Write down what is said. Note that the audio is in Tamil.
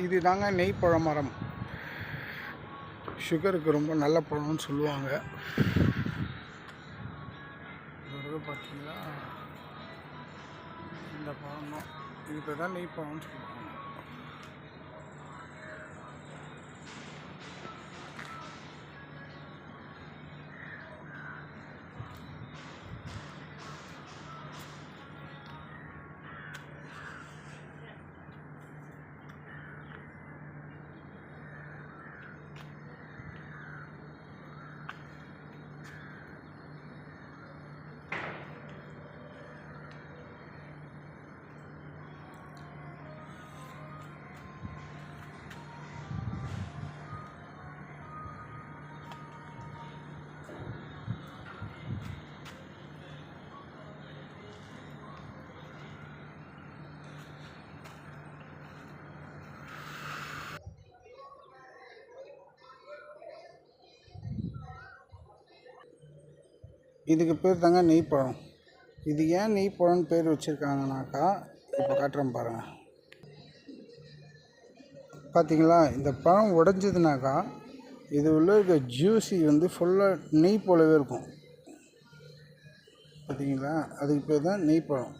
இது தாங்க நெய் பழ மரம். சுகருக்கு ரொம்ப நல்ல பழம்னு சொல்லுவாங்க. பார்த்தீங்களா, இந்த பழம் தான், இதுக்கு தான் நெய் பழம்னு சொல்லுவாங்க. இதுக்கு பேர் தாங்க நெய் பழம். இது ஏன் நெய் பழம்னு பேர் வச்சுருக்காங்கனாக்கா, இப்போ காட்டுறேன் பாருங்கள். பார்த்தீங்களா, இந்த பழம் உடைஞ்சதுனாக்கா இது உள்ள இருக்க ஜூஸி ஃபுல்லாக நெய் போலவே இருக்கும். பார்த்தீங்களா, அதுக்கு பேர் தான் நெய் பழம்.